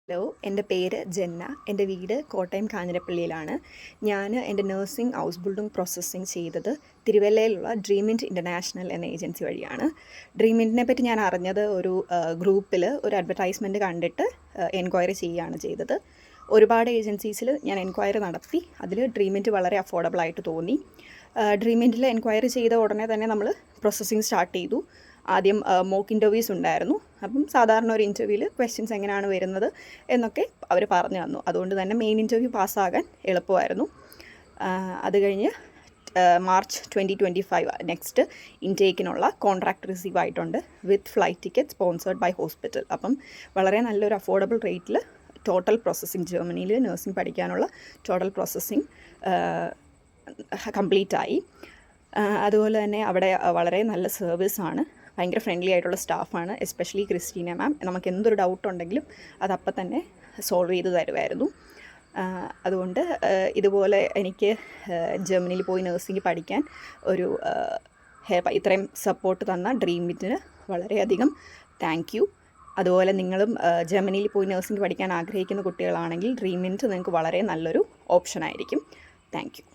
Hello, എൻ്റെ പേര് Jenna. എൻ്റെ വീട് കോട്ടയം കാഞ്ഞിരപ്പള്ളിയിലാണ്. ഞാൻ എൻ്റെ നഴ്സിംഗ് ഹൗസ് ബിൽഡിംഗ് പ്രോസസ്സിംഗ് ചെയ്തത് തിരുവല്ലയിലുള്ള ഡ്രീമിൻറ്റ് ഇൻ്റർനാഷണൽ എന്ന ഏജൻസി വഴിയാണ്. ഡ്രീമിൻറ്റിനെ പറ്റി ഞാൻ അറിഞ്ഞത് ഒരു ഗ്രൂപ്പിൽ ഒരു അഡ്വർടൈസ്മെൻറ്റ് കണ്ടിട്ട് എൻക്വയറി ചെയ്യുകയാണ് ചെയ്തത്. ഒരുപാട് ഏജൻസീസിൽ ഞാൻ എൻക്വയറി നടത്തി. അതിൽ ഡ്രീമിൻറ്റ് വളരെ അഫോർഡബിളായിട്ട് തോന്നി. ഡ്രീമിൻറ്റിൽ എൻക്വയറി ചെയ്ത ഉടനെ തന്നെ നമ്മൾ പ്രോസസ്സിംഗ് സ്റ്റാർട്ട് ചെയ്തു. ആദ്യം മോക്ക് ഇൻ്റർവ്യൂസ് ഉണ്ടായിരുന്നു. അപ്പം സാധാരണ ഒരു ഇൻ്റർവ്യൂവിൽ ക്വസ്റ്റ്യൻസ് എങ്ങനെയാണ് വരുന്നത് എന്നൊക്കെ അവർ പറഞ്ഞു തന്നു. അതുകൊണ്ട് തന്നെ മെയിൻ ഇൻ്റർവ്യൂ പാസ്സാകാൻ എളുപ്പമായിരുന്നു. അത് കഴിഞ്ഞ് മാർച്ച് 2025 നെക്സ്റ്റ് ഇൻടേക്കിനുള്ള കോൺട്രാക്ട് റിസീവ് ആയിട്ടുണ്ട് with flight ticket sponsored by hospital. അപ്പം വളരെ നല്ലൊരു അഫോർഡബിൾ റേറ്റിൽ ടോട്ടൽ പ്രോസസ്സിംഗ് ജർമ്മനിയിൽ നഴ്സിംഗ് പഠിക്കാനുള്ള ടോട്ടൽ പ്രോസസ്സിംഗ് കംപ്ലീറ്റ് ആയി. അതുപോലെ തന്നെ അവിടെ വളരെ നല്ല സർവീസാണ്. ഭയങ്കര ഫ്രണ്ട്ലി ആയിട്ടുള്ള സ്റ്റാഫാണ്. എസ്പെഷ്യലി ക്രിസ്റ്റീന മാം. നമുക്ക് എന്തൊരു ഡൗട്ട് ഉണ്ടെങ്കിലും അതപ്പം തന്നെ സോൾവ് ചെയ്ത് തരുമായിരുന്നു. അതുകൊണ്ട് ഇതുപോലെ എനിക്ക് ജർമ്മനിയിൽ പോയി നഴ്സിംഗ് പഠിക്കാൻ ഒരു ഇത്രയും സപ്പോർട്ട് തന്ന ഡ്രീമിറ്റിന് വളരെയധികം താങ്ക് യു. അതുപോലെ നിങ്ങളും ജർമ്മനിയിൽ പോയി നഴ്സിംഗ് പഠിക്കാൻ ആഗ്രഹിക്കുന്ന കുട്ടികളാണെങ്കിൽ ഡ്രീമിറ്റ് നിങ്ങൾക്ക് വളരെ നല്ലൊരു ഓപ്ഷനായിരിക്കും. Thank you.